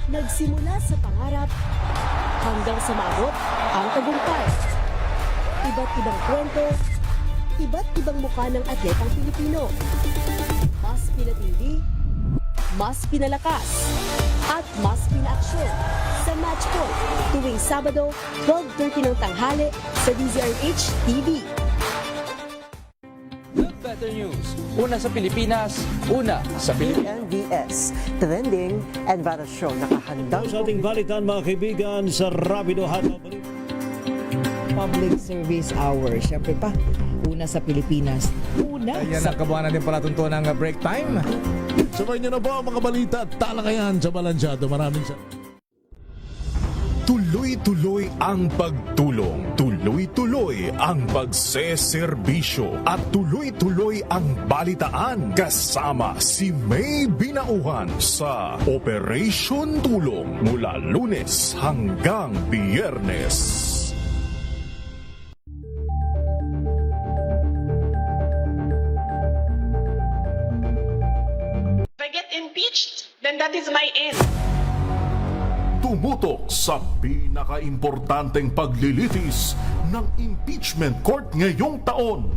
Nagsimula sa pangarap hanggang sa maabot ang tagumpay. Iba't ibang kwento, iba't ibang mukha ng atletang Pilipino. Mas pinatindi, mas pinalakas, at mas pinaaksyon sa Match Point tuwing Sabado, 12:30 ng tanghali sa DZRH TV. Better News. Una sa Pilipinas, una sa Pilipinas. NBS, Trending and Viral Show. Nakahandang Sa ating balitan mga kaibigan sa Rapido Hataw. Public Service Hour. Siyempre pa, una sa Pilipinas. Una Ayan sa... ang kabuhanan din pala tuntunan ng break time. Sabay niyo na po ang mga balita at talakayan sa Balansyado. Maraming salamat. Tuloy-tuloy ang pagtulong, tuloy-tuloy ang pagseserbisyo at tuloy-tuloy ang balitaan kasama si May Binauhan sa Operation Tulong mula Lunes hanggang Biyernes. If I get impeached, then that is my end. Tumutok sa pinakaimportanteng paglilitis ng impeachment court ngayong taon.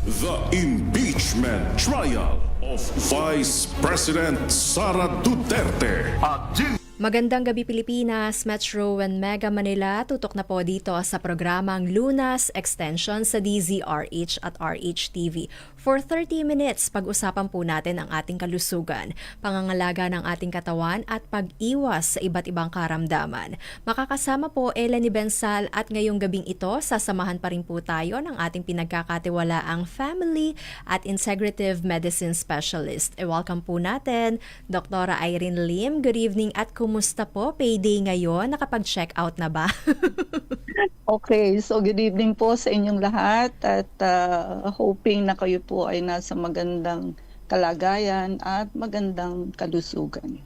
The Impeachment Trial of Vice President Sara Duterte. At Magandang gabi Pilipinas, Metro and Mega Manila. Tutok na po dito sa programang Lunas Extension sa DZRH at RHTV. For 30 minutes, pag-usapan po natin ang ating kalusugan, pangangalaga ng ating katawan at pag-iwas sa iba't ibang karamdaman. Makakasama po Eleni Bensal at ngayong gabing ito, sasamahan pa rin po tayo ng ating pinagkakatiwalaang Family at Integrative Medicine Specialist. Welcome po natin, Dr. Irene Lim. Good evening at kumusta po? Payday ngayon. Nakapag-check out na ba? Okay, so good evening po sa inyong lahat at hoping na kayo po ay nasa magandang kalagayan at magandang kalusugan.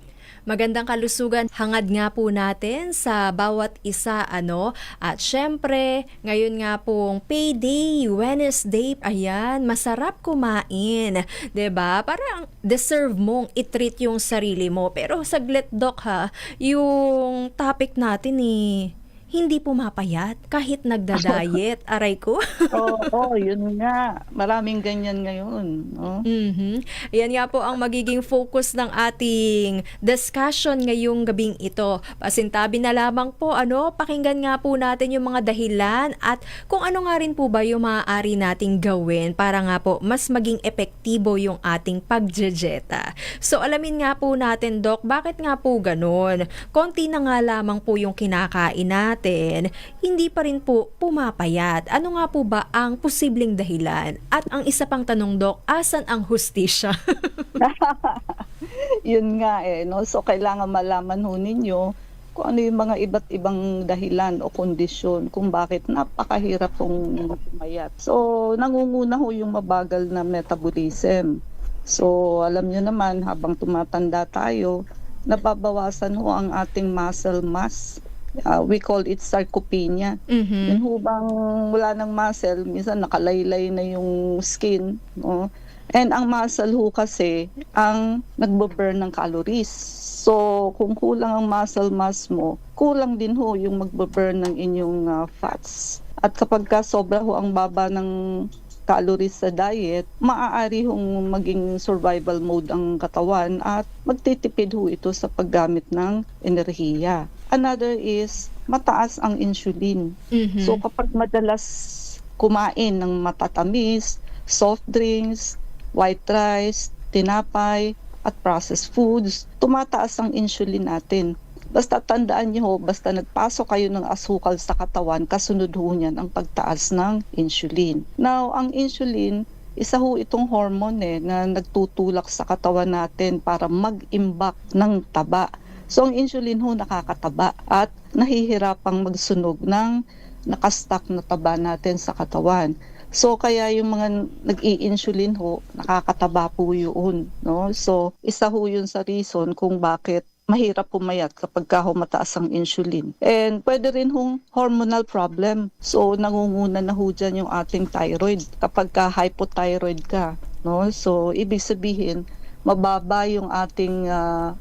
Magandang kalusugan, hangad nga po natin sa bawat isa, At syempre, ngayon nga pong payday, Wednesday, ayan, masarap kumain. 'Di ba? Parang deserve mong i-treat yung sarili mo. Pero saglit, Doc, ha, yung topic natin hindi pumapayat kahit nagda-diet. Aray ko. Oo, yun nga. Maraming ganyan ngayon. No? Yan nga po ang magiging focus ng ating discussion ngayong gabing ito. Pasintabi na lamang po, pakinggan nga po natin yung mga dahilan at kung ano nga rin po ba yung maaari nating gawin para nga po mas maging epektibo yung ating pagjejeta. So alamin nga po natin, Doc, bakit nga po ganun? Konti na nga lamang po yung kinakain natin, hindi pa rin po pumapayat. Ano nga po ba ang posibleng dahilan? At ang isa pang tanong, Doc, asan ang hustisya? Yun nga no? So kailangan malaman ho ninyo kung ano yung mga iba't ibang dahilan o kondisyon kung bakit napakahirap pong pumayat. So nangunguna ho yung mabagal na metabolism. So alam nyo naman, habang tumatanda tayo, nababawasan ho ang ating muscle mass. We call it sarcopenia. Yun ho bang wala ng muscle, minsan nakalaylay na yung skin. No? And ang muscle ho kasi ang nagbo-burn ng calories. So kung kulang ang muscle mass mo, kulang din ho yung magbo-burn ng inyong fats. At kapag sobra ho ang baba ng calories sa diet, maaari hong maging survival mode ang katawan at magtitipid ho ito sa paggamit ng enerhiya. Another is mataas ang insulin. So kapag madalas kumain ng matatamis, soft drinks, white rice, tinapay, at processed foods, tumataas ang insulin natin. Basta tandaan niyo ho, basta nagpasok kayo ng asukal sa katawan, kasunod ho niyan ang pagtaas ng insulin. Now, ang insulin, isa ho itong hormone na nagtutulak sa katawan natin para mag-imbak ng taba. So ang insulin ho nakakataba at nahihirapang magsunog ng nakastock na taba natin sa katawan. So kaya yung mga nag-i-insulin ho, nakakataba po yun. No? So isa ho yun sa reason kung bakit mahirap pumayat kapag ho mataas ang insulin. And pwede rin hong hormonal problem. So nangunguna na ho dyan yung ating thyroid kapag hypothyroid ka. No? So ibig sabihin, mababa yung ating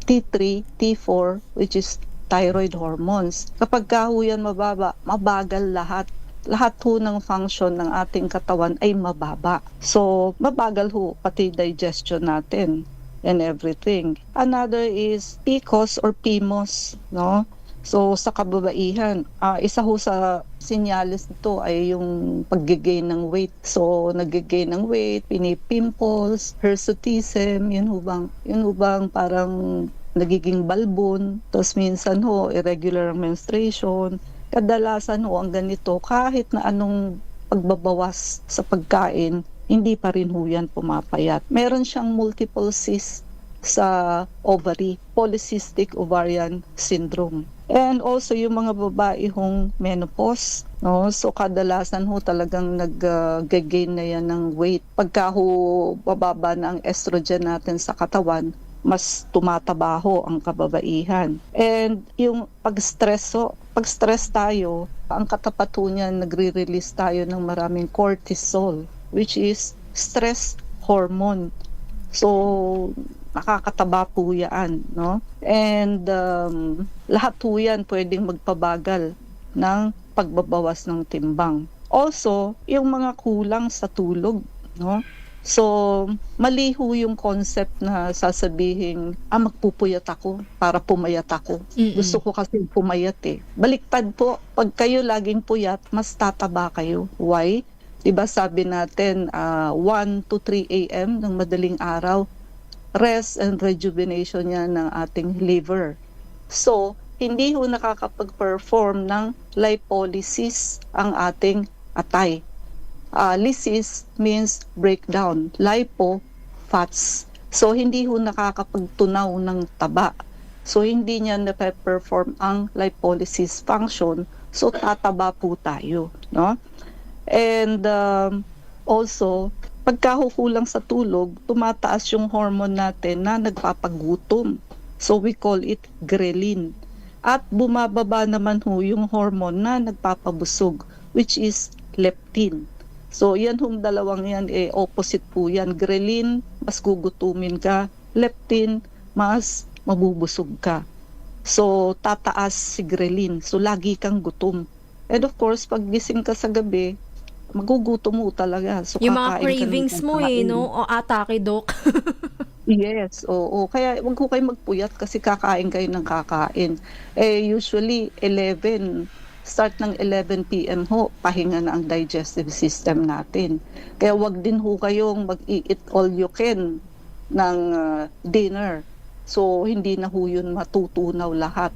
T3, T4, which is thyroid hormones. Kapag ho yan mababa, mabagal lahat. Lahat ho ng function ng ating katawan ay mababa. So, mabagal ho pati digestion natin and everything. Another is PCOS or PMOS, no? So, sa kababaihan, isa ho sa sinyalis nito ay yung pag-gain ng weight. So, nag-gain ng weight, pinipimples, hirsutism, yun ho bang parang nagiging balbon. Tapos minsan ho, irregular ang menstruation. Kadalasan ho, ang ganito, kahit na anong pagbabawas sa pagkain, hindi pa rin ho yan pumapayat. Meron siyang multiple cysts sa ovary, polycystic ovarian syndrome. And also yung mga babae hong menopause, no? So kadalasan ho talagang nag-gain na yan ng weight. Pagka ho bababa na ang estrogen natin sa katawan, mas tumataba ho ang kababaihan. And yung pag-stress tayo, ang katapat ho niyan, nagre-release tayo ng maraming cortisol, which is stress hormone. So, nakakataba po yan, no? And lahat po yan pwedeng magpabagal ng pagbabawas ng timbang. Also, yung mga kulang sa tulog, no? So, mali ho yung concept na sasabihin, magpupuyat ako para pumayat ako. Gusto ko kasi pumayat eh. Baliktad po, pag kayo laging puyat, mas tataba kayo. Why? Diba sabi natin, 1 to 3 a.m. ng madaling araw, rest and rejuvenation niya ng ating liver. So, hindi ho nakakapag-perform ng lipolysis ang ating atay. Lysis means breakdown. Lipo, fats. So, hindi ho nakakapagtunaw ng taba. So, hindi niya na-perform ang lipolysis function. So, tataba po tayo. No? And also, pagkahukulang sa tulog, tumataas yung hormone natin na nagpapagutom. So we call it ghrelin. At bumababa naman ho yung hormone na nagpapabusog, which is leptin. So yan hong dalawang yan, opposite po yan. Ghrelin, mas gugutumin ka. Leptin, mas mabubusog ka. So tataas si ghrelin. So lagi kang gutom. And of course, pag gising ka sa gabi, magugutom mo talaga. So, yung mga cravings mo no? O atake, Dok. Yes, oo. Kaya wag ko kayo magpuyat kasi kakain kayo ng kakain. Usually, start ng 11 p.m. ho, pahinga na ang digestive system natin. Kaya wag din ho kayong mag-eat all you can ng dinner. So, hindi na ho yun matutunaw lahat.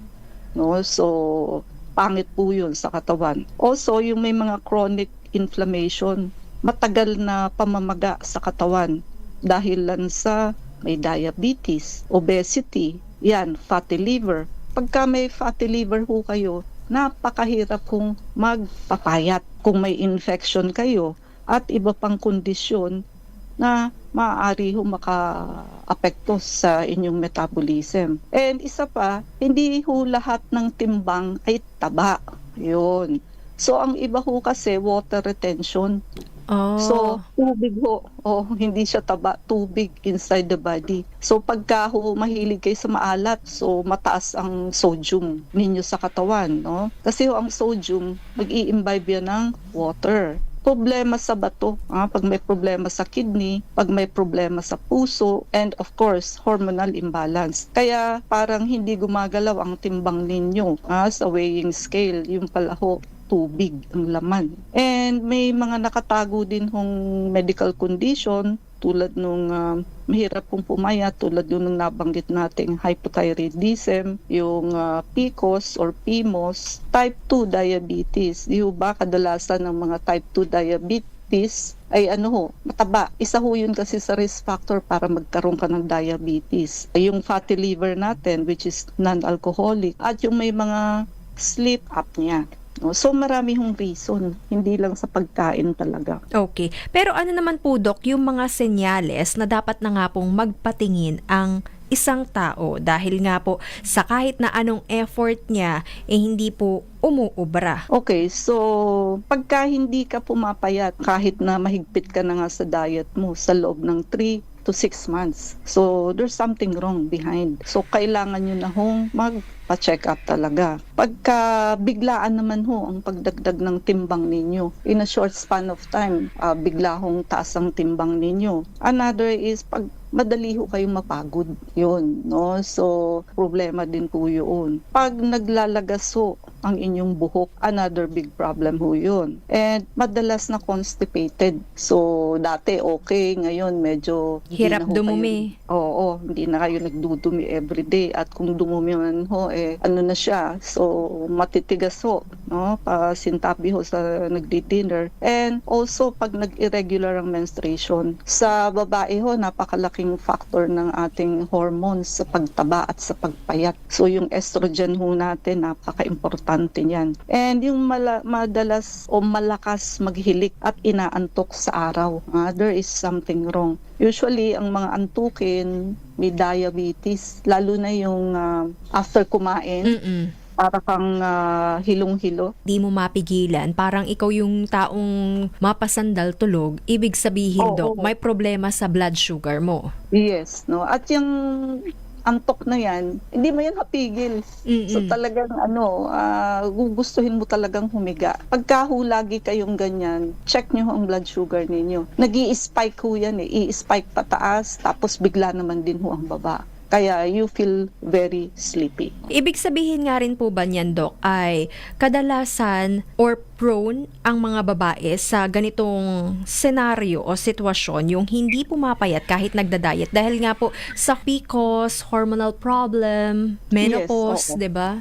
No? So, pangit po yun sa katawan. Also, yung may mga chronic inflammation, matagal na pamamaga sa katawan dahil lang sa may diabetes, obesity, yan, fatty liver. Pagka may fatty liver ho kayo, napakahirap kung magpapayat kung may infection kayo at iba pang kondisyon na maaari ho maka-apekto sa inyong metabolism. And isa pa, hindi ho lahat ng timbang ay taba. Yun. So, ang iba ho kasi, water retention. Oh. So, tubig ho. Hindi siya taba, tubig inside the body. So, pagka ho mahilig kayo sa maalat, so mataas ang sodium ninyo sa katawan, no? Kasi ho, ang sodium, mag-i-imbibe yan ng water. Problema sa bato, pag may problema sa kidney, pag may problema sa puso, and of course, hormonal imbalance. Kaya parang hindi gumagalaw ang timbang ninyo sa weighing scale, yung pala ho, tubig ang laman. And may mga nakatago din hong medical condition tulad nung mahirap pong pumayat, tulad yung nabanggit nating hypothyroidism, yung PCOS or PMOS, type 2 diabetes. Di ba kadalasan ng mga type 2 diabetes ay mataba. Isa ho yun kasi sa risk factor para magkaroon ka ng diabetes. Yung fatty liver natin, which is non-alcoholic, at yung may mga sleep apnea. So marami hong reason, hindi lang sa pagkain talaga. Okay. Pero ano naman po, Dok, yung mga senyales na dapat na nga pong magpatingin ang isang tao dahil nga po sa kahit na anong effort niya, hindi po umuubra. Okay, so pagka hindi ka pumapayat, kahit na mahigpit ka na nga sa diet mo, sa loob ng 3 to 6 months. So, there's something wrong behind. So, kailangan nyo na hong magpa-check up talaga. Pagka biglaan naman ho ang pagdagdag ng timbang ninyo, in a short span of time, bigla hong taas ang timbang ninyo. Another is pag madali ho kayong mapagod. Yun, no? So, problema din po yun. Pag naglalagas ho ang inyong buhok, another big problem ho yun. And madalas na constipated. So, dati okay, ngayon medyo Hirap hindi na ho dumumi. Oo, hindi na kayo nagdudumi everyday. At kung dumumi man ho, ano na siya. So, matitigas ho, no? Pasintabi ho sa nagdi-dinner. And also, pag nag-irregular ang menstruation, sa babae ho, napakalaking factor ng ating hormones sa pagtaba at sa pagpayat. So, yung estrogen ho natin, napaka-importante niyan. And yung madalas o malakas maghilik at inaantok sa araw, there is something wrong. Usually, ang mga antukin, may diabetes, lalo na yung after kumain, para kang hilong-hilo. Di mo mapigilan, parang ikaw yung taong mapasandal tulog, ibig sabihin, Dok, may problema sa blood sugar mo. Yes, no. At yung antok na yan, hindi mo yan hapigil. So talagang gugustuhin mo talagang humiga. Pagka ho lagi kayong ganyan, check nyo ang blood sugar ninyo. Nag-i-spike ho yan i-spike pataas, tapos bigla naman din ho ang baba. Kaya you feel very sleepy. Ibig sabihin nga rin po ba niyan, Dok, ay kadalasan or prone ang mga babae sa ganitong senaryo o sitwasyon, yung hindi pumapayat kahit nagda-diet dahil nga po sa PCOS, hormonal problem, menopause, Yes, 'di ba?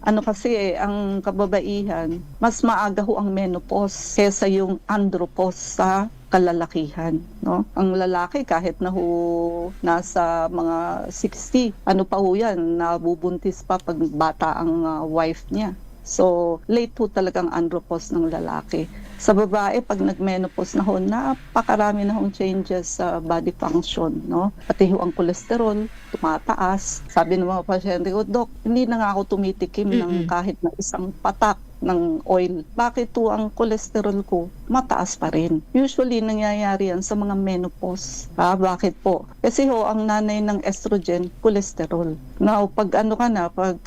Ano kasi ang kababaihan, mas maaga ho ang menopause kaysa yung andropause sa kalalakihan, no? Ang lalaki kahit na ho nasa mga 60, ano pa ho yan, nabubuntis pa pag bata ang wife niya. So, late ho talagang andropause ng lalaki. Sa babae, pag nag-menopause na ho, napakarami na hong changes sa body function, no? Pati ho ang cholesterol, tumataas. Sabi ng mga pasyente ko, Dok, hindi na nga ako tumitikim ng kahit na isang patak ng oil. Bakit to ang cholesterol ko mataas pa rin? Usually, nangyayari yan sa mga menopause. Bakit po? Kasi ho, ang nanay ng estrogen, cholesterol. Now, pag pag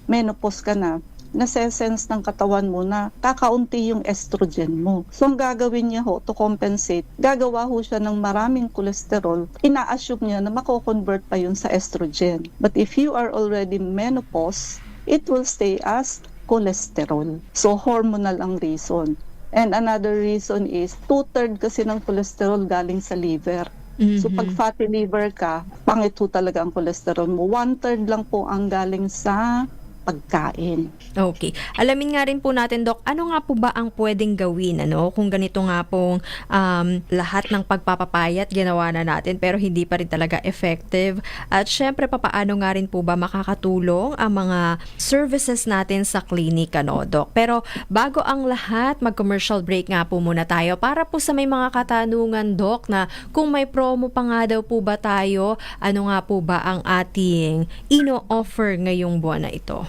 menopause ka na, nase-sense ng katawan mo na kakaunti yung estrogen mo. So, ang gagawin niya ho, to compensate, gagawa ho siya ng maraming cholesterol. Ina-assume niya na mako-convert pa yun sa estrogen. But if you are already menopause, it will stay as cholesterol. So, hormonal ang reason. And another reason is, 2/3 kasi ng cholesterol galing sa liver. So, pag fatty liver ka, pangit ho talaga ang cholesterol mo. 1/3 lang po ang galing sa pagkain. Okay. Alamin nga rin po natin, Dok, ano nga po ba ang pwedeng gawin, kung ganito nga pong lahat ng pagpapapayat ginawa na natin pero hindi pa rin talaga effective. At syempre, papaano nga rin po ba makakatulong ang mga services natin sa klinik, Dok? Pero bago ang lahat, mag-commercial break nga po muna tayo para po sa may mga katanungan, Dok, na kung may promo pa nga daw po ba tayo, ano nga po ba ang ating ino-offer ngayong buwan na ito?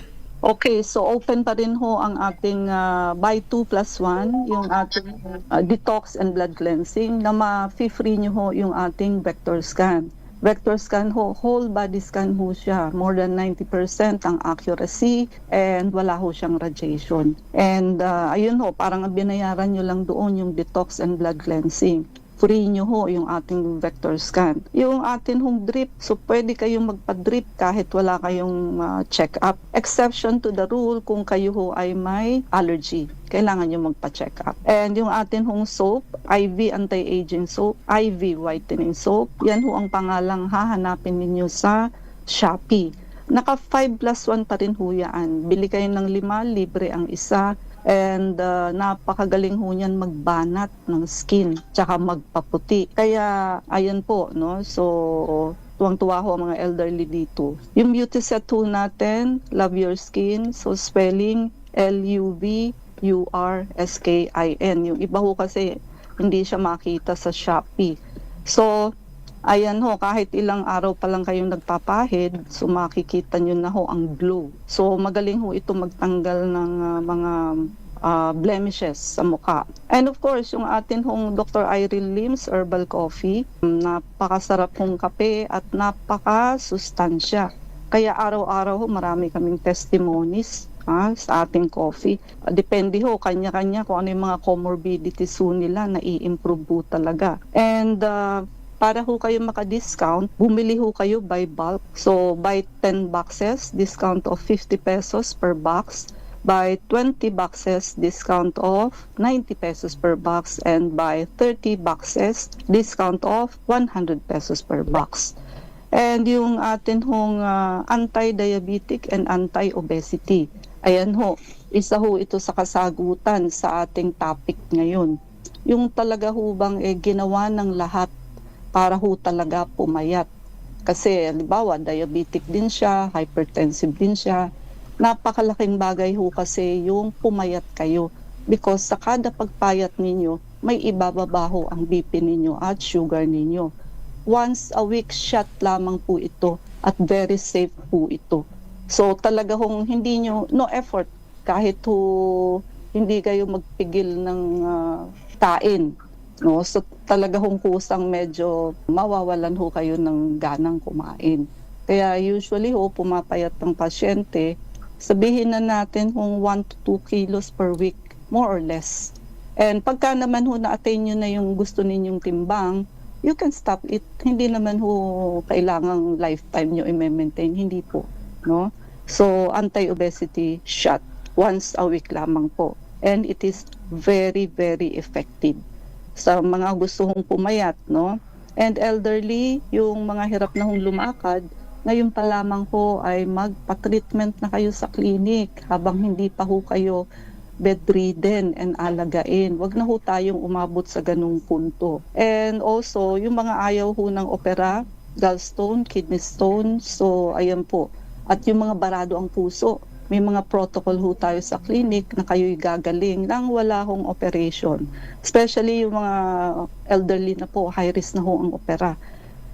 Okay, so open pa rin ho ang ating buy 2+1, yung ating detox and blood cleansing, na ma-free nyo ho yung ating vector scan. Vector scan ho, whole body scan ho siya. More than 90% ang accuracy and wala ho siyang radiation. And ayun ho, parang binayaran nyo lang doon yung detox and blood cleansing. Free nyo ho yung ating vector scan. Yung atin hong drip, so pwede kayong magpa-drip kahit wala kayong check-up. Exception to the rule kung kayo ho ay may allergy. Kailangan nyo magpa-check up. And yung atin hong soap, IV anti-aging soap, IV whitening soap, yan ho ang pangalang hahanapin ninyo sa Shopee. Naka 5+1 pa rin ho yan. Bili kayo ng 5, libre ang isa. And napakagaling ho niyan magbanat ng skin, tsaka magpaputi. Kaya ayan po, no? So tuwang-tuwa ho ang mga elderly dito. Yung beauty set ho natin, Love Your Skin. So spelling LUVURSKIN. Yung iba ho kasi hindi siya makita sa Shopee. So ayan ho, kahit ilang araw pa lang kayong nagpapahid, so makikita nyo na ho ang glow. So magaling ho ito magtanggal ng mga blemishes sa mukha. And of course, yung atin hong Dr. Irene Lim's Herbal Coffee, napakasarap hong kape at napakasustansya. Kaya araw-araw marami kaming testimonies sa ating coffee. Depende ho, kanya-kanya kung ano yung mga comorbidities ho nila na i-improve ho talaga. And para ho kayo maka-discount, bumili ho kayo by bulk. So, buy 10 boxes, discount of 50 pesos per box. Buy 20 boxes, discount of 90 pesos per box. And buy 30 boxes, discount of 100 pesos per box. And yung atin hong anti-diabetic and anti-obesity. Ayan ho, isa ho ito sa kasagutan sa ating topic ngayon. Yung talaga ho bang ginawa ng lahat para ho talaga pumayat. Kasi halimbawa, diabetic din siya, hypertensive din siya. Napakalaking bagay ho kasi yung pumayat kayo. Because sa kada pagpayat ninyo, may ibababa ho ang BP ninyo at sugar ninyo. Once a week shot lamang po ito at very safe po ito. So talaga hong hindi nyo, no effort kahit ho hindi kayo magpigil ng kain. No? So talaga hong kusang medyo mawawalan ho kayo ng ganang kumain. Kaya usually ho pumapayat ng pasyente, sabihin na natin kung 1 to 2 kilos per week, more or less. And pagka naman ho na-attain nyo na yung gusto ninyong timbang, you can stop it. Hindi naman ho kailangang lifetime nyo i-maintain. Hindi po. No? So, anti-obesity shot once a week lamang po. And it is very, very effective sa mga gusto hong pumayat. No? And elderly, yung mga hirap na hong lumakad, ngayon pa lamang po ay magpa-treatment na kayo sa clinic habang hindi pa ho kayo bedridden and alagain. Wag na ho tayong umabot sa ganung punto. And also, yung mga ayaw ho ng opera, gallstone, kidney stone, so ayan po. At yung mga barado ang puso, may mga protocol ho tayo sa clinic na kayo'y gagaling nang wala hong operation. Especially yung mga elderly na po, high risk na ho ang opera.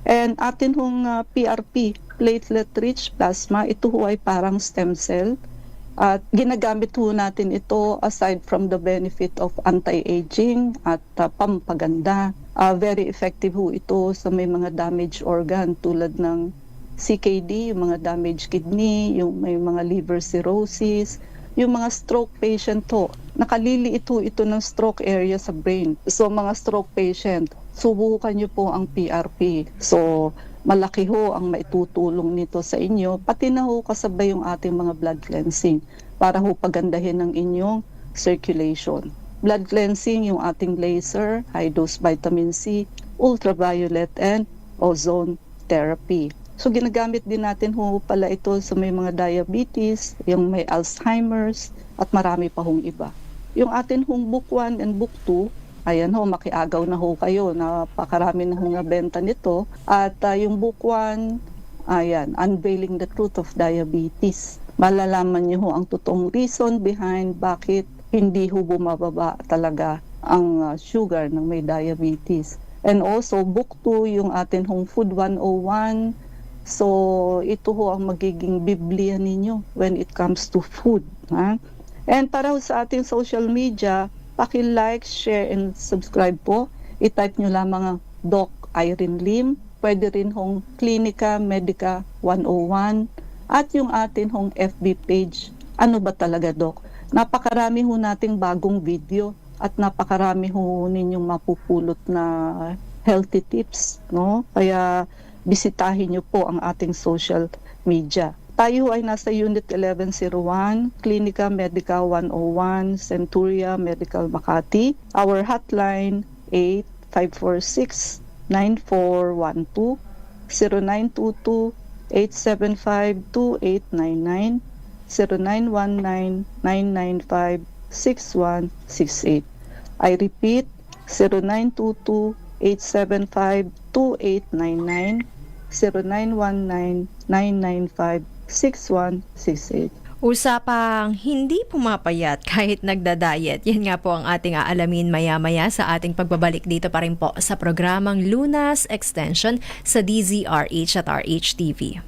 And atin hong PRP, platelet-rich plasma, ito ho ay parang stem cell. At ginagamit ho natin ito aside from the benefit of anti-aging at pampaganda. Very effective ho ito sa may mga damaged organ tulad ng CKD, yung mga damaged kidney, yung may mga liver cirrhosis, yung mga stroke patient ho. Nakaliliit ho ito ng stroke area sa brain. So mga stroke patient, subukan nyo po ang PRP. So, malaki ho ang maitutulong nito sa inyo. Pati na ho kasabay yung ating mga blood cleansing para ho pagandahin ang inyong circulation. Blood cleansing, yung ating laser, high-dose vitamin C, ultraviolet, and ozone therapy. So, ginagamit din natin ho pala ito sa may mga diabetes, yung may Alzheimer's, at marami pa hong iba. Yung atin hong book 1 and book 2, ayan ho, makiagaw na ho kayo. Napakarami na ho nga benta nito. At yung book 1, ayan, Unveiling the Truth of Diabetes. Malalaman niyo ho ang totoong reason behind bakit hindi ho bumababa talaga ang sugar ng may diabetes. And also, book 2, yung atin hong Food 101. So, ito ho ang magiging Biblia ninyo when it comes to food. Ha? And para ho sa ating social media, paki-like, share, and subscribe po. I-type nyo lamang ang Doc Irene Lim. Pwede rin hong Clinica Medica 101. At yung atin hong FB page. Ano ba talaga, Doc? Napakarami ho nating bagong video at napakarami ho ninyong mapupulot na healthy tips. No? Kaya bisitahin nyo po ang ating social media. Tayo ay nasa Unit 1101, Clinica Medica 101, Centuria Medical Makati. Our hotline 8546-9412, 0922-875-2899, 0919-995-6168. I repeat, 0922-875-2899, 0919-995-6168. Usapang hindi pumapayat kahit nagda-diet. Yan nga po ang ating aalamin maya-maya sa ating pagbabalik dito pa rin po sa programang Lunas Extension sa DZRH at RHTV.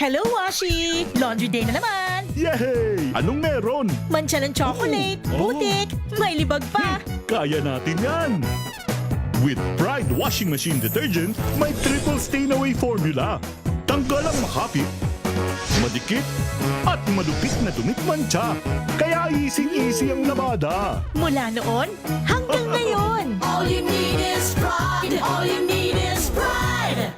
Hello, Washi! Laundry day na naman! Yay! Anong meron? Mancha ng chocolate, putik, may libag pa! Kaya natin yan! With Pride Washing Machine Detergent, may triple stain-away formula. Tanggal ang makapit, madikit, at malupit na tumitmantsa. Kaya easy-easy ang labada. Mula noon hanggang ngayon! All you need is pride! All you need is pride!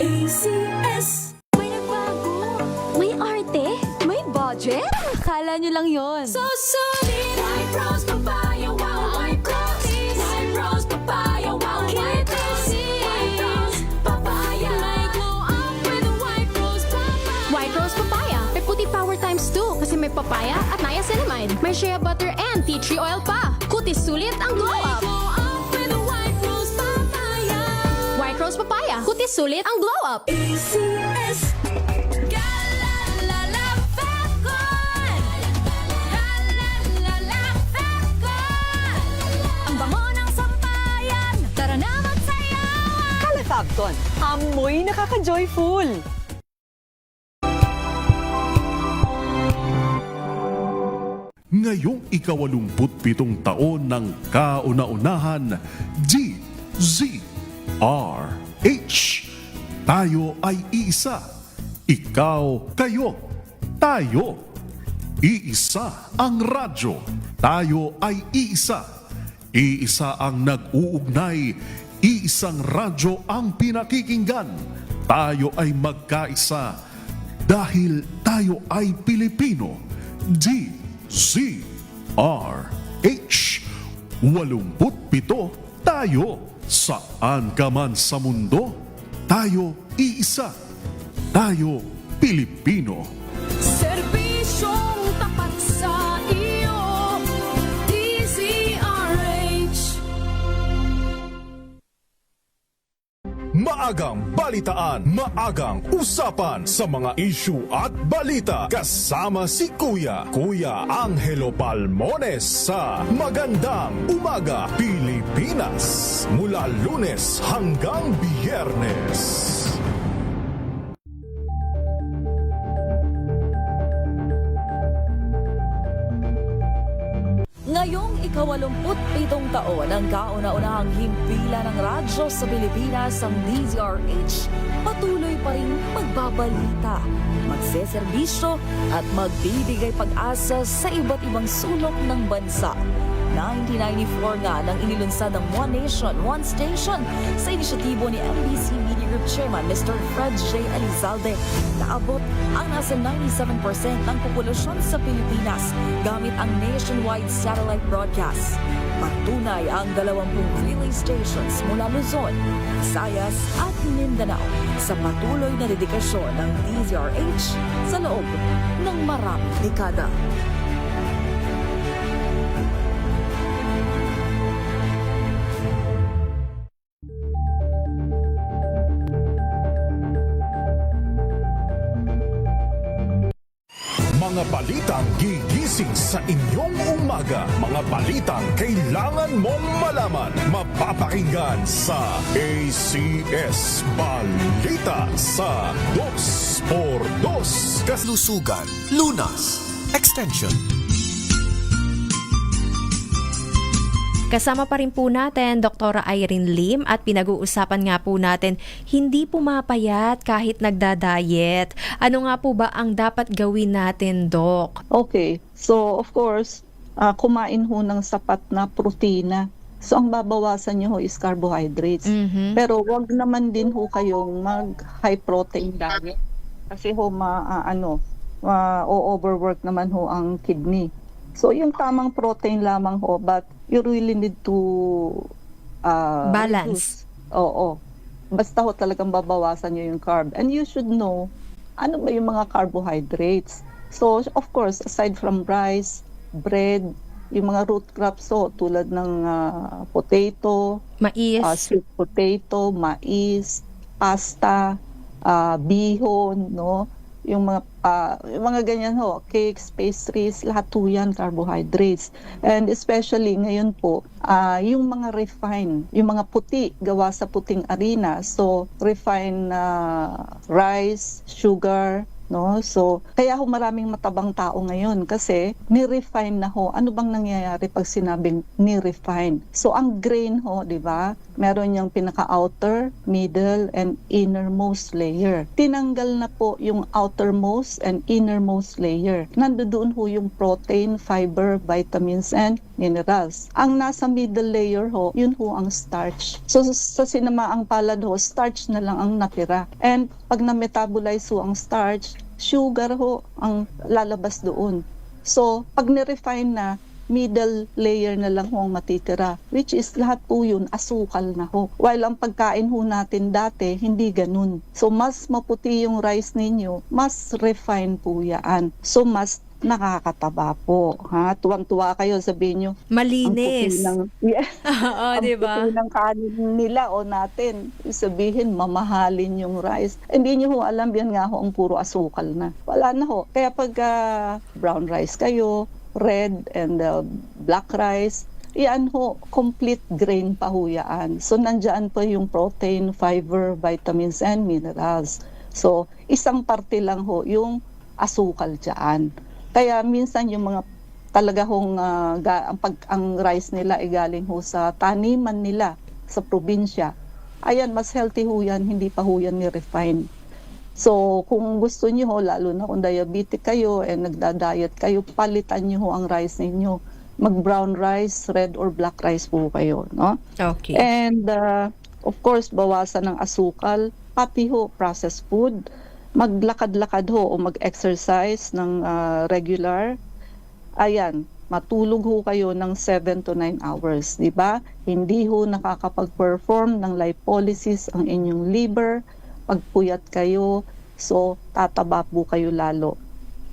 ACS! May nagbago, may arte, may budget. Akala nyo lang yon. So solid! White Rose Papaya, wow! White Rose! White Rose Papaya, wow! White Rose! White Rose Papaya! May glow up with a White Rose Papaya. White Rose Papaya. May puti power times 2 kasi may papaya at niacinamide. May shea butter and tea tree oil pa. Kutis sulit ang glow up. Glow up with a White Rose Papaya. White Rose Papaya. Kutis sulit ang glow up. ACS! Galalala Falcon! Galalala Falcon! Ang bango ng sampayan! Tara na magsayawan! Calefacton, amoy nakaka-joyful. Ngayong ika-87 taon ng kauna-unahan, DZRH. Tayo ay iisa. Ikaw, kayo, tayo. Iisa ang radyo. Tayo ay iisa. Iisa ang nag-uugnay. Iisang radyo ang pinakikinggan. Tayo ay magkaisa. Dahil tayo ay Pilipino. DZRH. 87 tayo. Saan ka man sa mundo, tayo iisa. Tayo Pilipino. Serbisyong tapat sa iyo, DZRH. Maagang balitaan, maagang usapan sa mga issue at balita. Kasama si Kuya Angelo Palmones sa Magandang Umaga Pilipinas. Mula Lunes hanggang Biyernes. Ngayong ika-87 taon ang kauna-unahang himpilan ng radyo sa Pilipinas, ang DZRH, patuloy pa rin magbabalita, magseserbisyo at magbibigay pag-asa sa iba't ibang sulok ng bansa. 1994 nga nang inilunsad ng One Nation, One Station sa inisyatibo ni MBC Media Group Chairman Mr. Fred J. Elizalde. Naabot ang nasa 97% ng populasyon sa Pilipinas gamit ang nationwide satellite broadcast. Patunay ang 20 relay stations mula Luzon, Visayas at Mindanao sa patuloy na dedikasyon ng DZRH sa loob ng maraming dekada. Mga balitang gigising sa inyong umaga. Mga balitang kailangan mong malaman. Mapapakinggan sa ACS Balita sa 2x2. Kalusugan, Lunas, Extension. Kasama pa rin po natin Dr. Irene Lim at pinag-uusapan nga po natin hindi pumapayat kahit nagda-diet. Ano nga po ba ang dapat gawin natin, Doc? Okay, so of course, kumain ho ng sapat na protina. So ang babawasan nyo ho is carbohydrates. Pero wag naman din ho kayong mag-high protein diet. Kasi ho overwork naman ho ang kidney. So yung tamang protein lamang ho, but you really need to balance. Oo. Basta ho talagang babawasan nyo yung carb. And you should know, ano ba yung mga carbohydrates? So, of course, aside from rice, bread, yung mga root crops ho, tulad ng potato, mais, sweet potato, mais, pasta, bihon, no? yung mga ganyan ho, cakes, pastries, lahat po yan carbohydrates. And especially ngayon po, yung mga refined, yung mga puti, gawa sa puting harina. So, refined rice, sugar, no? So, kaya ho maraming matabang tao ngayon kasi ni-refine na ho. Ano bang nangyayari pag sinabing ni-refine? So, ang grain ho, di ba? Meron yung pinaka-outer, middle, and innermost layer. Tinanggal na po yung outermost and innermost layer. Nandoon ho yung protein, fiber, vitamins, and minerals. Ang nasa middle layer ho, yun ho ang starch. So, sa sinamaang palad ho, starch na lang ang natira. And pag na-metabolize ho ang starch, sugar ho ang lalabas doon. So, pag ni-refine na, middle layer na lang ho ang matitira, which is lahat po yun asukal na ho. While ang pagkain ho natin dati, hindi ganun. So, mas maputi yung rice ninyo, mas refined po yan. So, mas nakakataba po. Ha? Tuwang-tuwa kayo, sabihin nyo. Malinis. Yes. Oo, diba? Ang puti ng kanin nila o natin, sabihin, mamahalin yung rice. Hindi nyo ho alam, yan nga ho ang puro asukal na. Wala na ho. Kaya pag brown rice kayo, red and black rice, yan ho, complete grain pa ho yan. So, nandyan pa yung protein, fiber, vitamins, and minerals. So, isang parte lang ho yung asukal dyan. Kaya minsan yung mga talaga hong ang rice nila ay galing ho sa taniman nila sa probinsya. Ayan, mas healthy ho yan, hindi pa ho yan ni-refine. So, kung gusto niyo ho, lalo na kung diabetic kayo and nagda-diet kayo, palitan niyo ho ang rice ninyo. Mag-brown rice, red or black rice po kayo, no? Okay. And of course, bawasan ng asukal, pati ho processed food. Maglakad-lakad ho o mag-exercise ng regular. Ayan, matulog ho kayo ng 7 to 9 hours, di ba? Hindi ho nakakapag-perform ng lipolysis ang inyong liver. Pagpuyat kayo, so tataba po kayo lalo.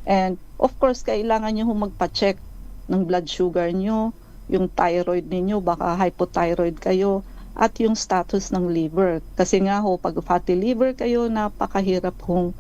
And of course, kailangan nyo magpa-check ng blood sugar nyo, yung thyroid ninyo, baka hypothyroid kayo, at yung status ng liver. Kasi nga ho, pag fatty liver kayo, napakahirap hong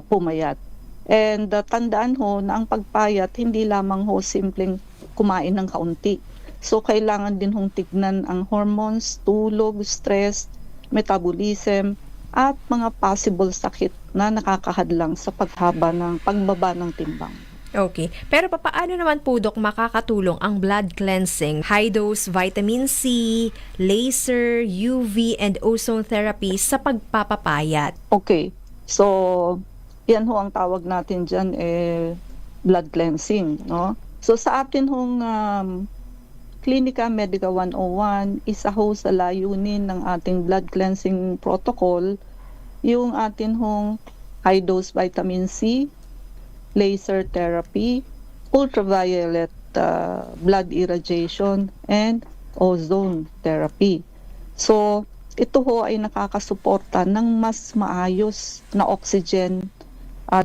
pumayat. And tandaan ho na ang pagpayat, hindi lamang ho simpleng kumain ng kaunti. So kailangan din hong tignan ang hormones, tulog, stress, metabolism, at mga possible sakit na nakakahadlang sa pagbaba ng timbang. Okay. Pero paano naman po, Dok, makakatulong ang blood cleansing, high-dose vitamin C, laser, UV, and ozone therapy sa pagpapapayat? Okay. So, yan ho ang tawag natin dyan, blood cleansing. No? So, sa atin hong Clinica Medica 101, isa ho sa layunin ng ating blood cleansing protocol, yung atin hong high-dose vitamin C, laser therapy, ultraviolet blood irradiation, and ozone therapy. So, ito ho ay nakakasuporta ng mas maayos na oxygen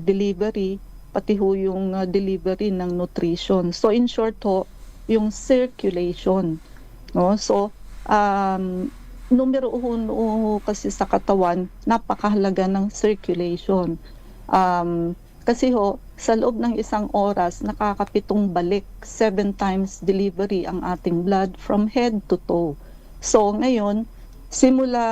delivery, pati ho yung delivery ng nutrition. So, in short ho, yung circulation. No? So, numero uno kasi sa katawan, napakahalaga ng circulation. Kasi ho, sa loob ng isang oras, nakakapitong balik, 7 times delivery ang ating blood from head to toe. So ngayon, simula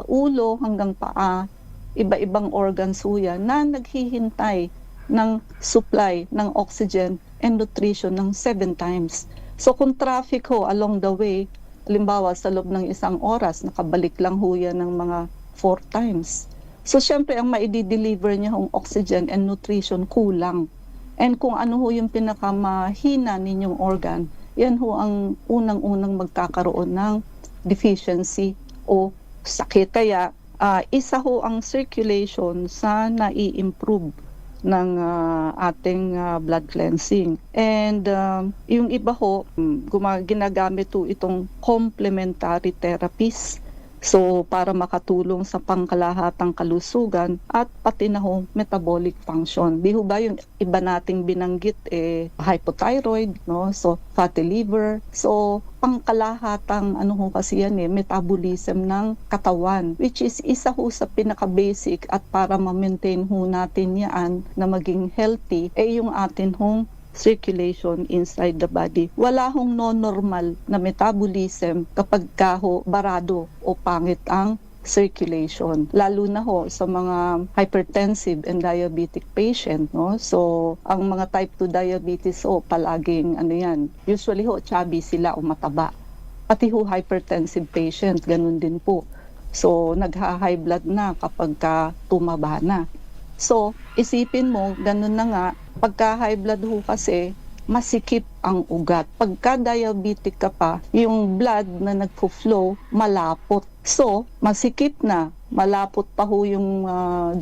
ulo hanggang paa, iba-ibang organs ho yan na naghihintay ng supply ng oxygen and nutrition ng 7 times. So kung traffic ho along the way, halimbawa sa loob ng isang oras, nakabalik lang ho yan ng mga 4 times. So, syempre, ang maidi-deliver niya hong oxygen and nutrition kulang. And kung ano ho yung pinakamahina ninyong organ, yan ho ang unang-unang magkakaroon ng deficiency o sakit. Kaya, isa ho ang circulation sa nai-improve ng ating blood cleansing. And yung iba ho, ginagamit ho itong complementary therapies. So, para makatulong sa pangkalahatang kalusugan at pati na ho metabolic function. Di ho ba yung iba nating binanggit hypothyroid, no? So, fatty liver. So, pangkalahatang kasi yan metabolism ng katawan, which is isa ho sa pinaka-basic at para ma-maintain ho natin yan na maging healthy yung atin hong circulation inside the body. Wala hong non-normal na metabolism kapag barado o pangit ang circulation. Lalo na ho sa mga hypertensive and diabetic patient, no? So, ang mga type 2 diabetes palaging usually chubby sila o mataba. Pati ho hypertensive patient, ganun din po. So, nagha-high blood na kapag tumaba na. So, isipin mo, ganun na nga, pagka high blood ho kasi, masikip ang ugat. Pagka diabetic ka pa, yung blood na nagpo-flow, malapot. So, masikip na, malapot pa ho yung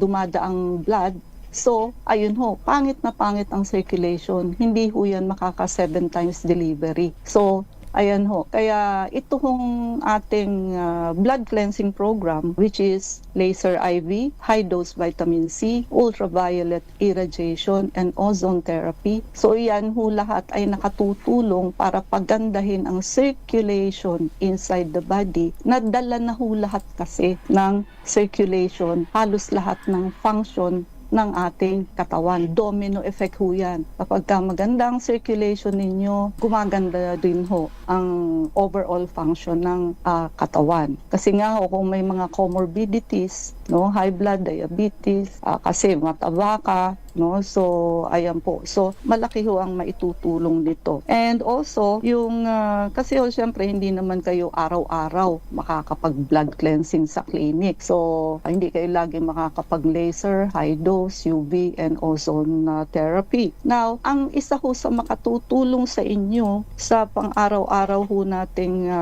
dumadaang blood. So, ayun ho, pangit na pangit ang circulation. Hindi ho yan makaka 7 times delivery. So, ayan ho. Kaya ito hong ating blood cleansing program, which is laser IV, high-dose vitamin C, ultraviolet irradiation, and ozone therapy. So yan ho lahat ay nakatutulong para pagandahin ang circulation inside the body. Nadala na ho lahat kasi ng circulation, halos lahat ng function ng ating katawan. Domino effect ho yan. Kapag maganda ang circulation ninyo, gumaganda din ho ang overall function ng katawan. Kasi nga ho, kung may mga comorbidities, no, high blood, diabetes, kasi mataba ka, no, so ayan po. So malaki ho ang maitutulong nito. And also, yung kasi ho syempre hindi naman kayo araw-araw makakapag-blood cleansing sa clinic. So hindi kayo lagi makakapag-laser, high dose, UV, and ozone therapy. Now, ang isa ho sa makatutulong sa inyo sa pang-araw-araw ho nating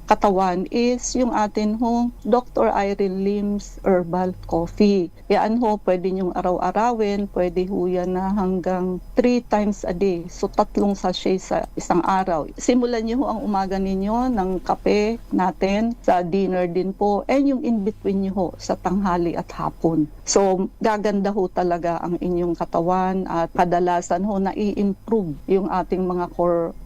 katawan is yung atin hong Dr. Irene Lim's Herbal Coffee. Yan ho, pwede nyong araw-arawin, pwede ho yan na hanggang 3 times a day. So 3 sachet sa isang araw. Simulan nyo ho ang umaga ninyo ng kape natin, sa dinner din po, and yung in-between nyo ho sa tanghali at hapon. So gaganda ho talaga ang inyong katawan at kadalasan ho na-i-improve yung ating mga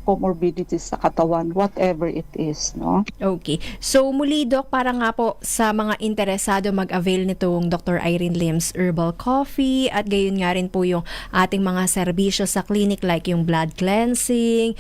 comorbidities sa katawan, whatever it is, no? Okay. So muli, Doc, para nga po sa mga interesado mag-avail nitong Dr. Irene Lim's Herbal Coffee at gayon nga rin po yung ating mga serbisyo sa clinic like yung blood cleansing,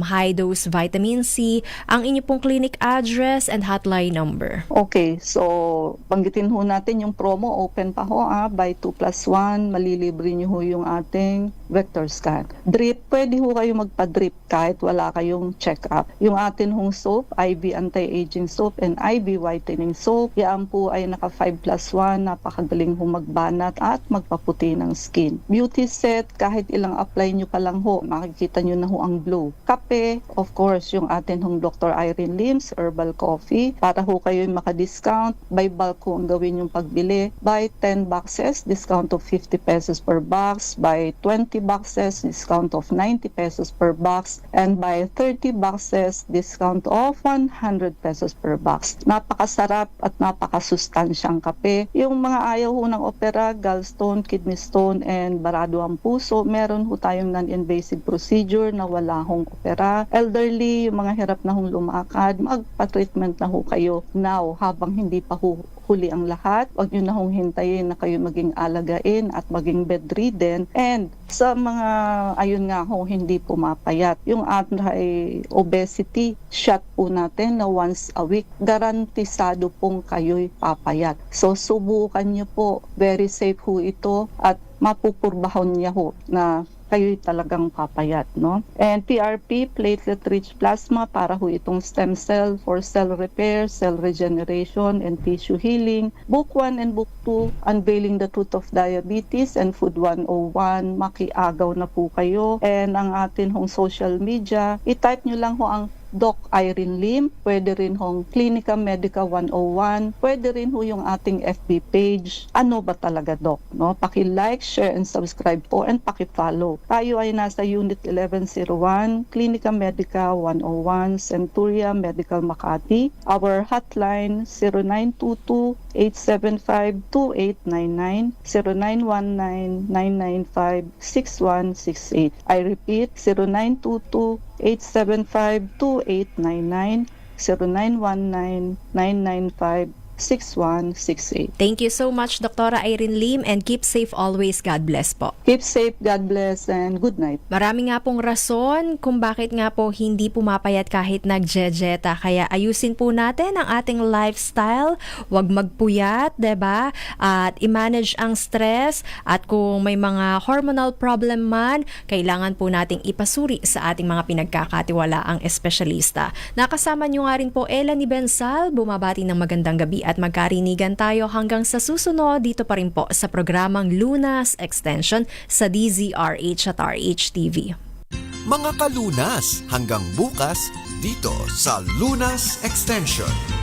high-dose vitamin C, ang inyo pong clinic address and hotline number. Okay, so banggitin ho natin yung promo, open pa ho, buy 2 plus 1, malilibre nyo ho yung ating vector scan. Drip, pwede ho kayo magpa-drip kahit wala kayong check-up. Yung atin hong soap, IV anti-aging soap and IV whitening soap, yan po ay naka 5 plus 1, napakagaling ho magbanat at magpaputi ng skin. Beauty set, kahit ilang apply nyo pa lang ho, makikita nyo na ho ang glow. Kape, of course, yung atin hong Dr. Irene Lim's Herbal Coffee, para ho kayo maka-discount, by bulk ho ang gawin yung pagbili. Buy 10 boxes, discount of 50 pesos per box. Buy 20 boxes, discount of 90 pesos per box. And buy 30 boxes, discount of 100 pesos per box. Napakasarap at napakasustansyang kape. Yung mga ayaw ho ng opera, gallstone, kidney stone, and barado ang puso, meron ho tayong non-invasive procedure na wala hong opera. Elderly, yung mga hirap na hong lumakad, magpa-treatment na ho kayo now habang hindi pa ho huli ang lahat. Huwag nyo na hong hintayin na kayo maging alagain at maging bedridden. And sa mga, ayun nga ho, hindi pumapayat. Yung anti-obesity shot po natin na once a week, garantisado pong kayo'y papayat. So subukan nyo po, very safe ho ito at mapupurbahon niya ho na kayo'y talagang papayat, no? And PRP, platelet-rich plasma, para ho itong stem cell for cell repair, cell regeneration, and tissue healing. Book 1 and Book 2, Unveiling the Truth of Diabetes and Food 101, makiagaw na po kayo. And ang atin hong social media, i-type nyo lang ho ang Doc Irene Lim, pwede rin hong Clinica Medica 101, pwede rin ho yung ating FB page. Ano ba talaga, Doc? No? Paki-like, share, and subscribe po, and paki-follow. Tayo ay nasa Unit 1101, Clinica Medica 101, Centuria Medical Makati. Our hotline 0922-875-2899, 0919-995-6168. I repeat, 0922-875-2899, 0919-995-6168. Thank you so much, Dr. Irene Lim, and keep safe always. God bless po. Keep safe, God bless, and good night. Marami nga pong rason kung bakit nga po hindi pumapayat kahit nagjejeta. Kaya ayusin po natin ang ating lifestyle. Huwag magpuyat, 'di ba? At i-manage ang stress. At kung may mga hormonal problem man, kailangan po nating ipasuri sa ating mga pinagkakatiwalaang espesyalista. Nakasama nyo nga rin po Ella ni Bensal. Bumabati ng magandang gabi at magkarinigan tayo hanggang sa susunod dito pa rin po sa programang Lunas Extension sa DZRH at RHTV. Mga kalunas, hanggang bukas dito sa Lunas Extension.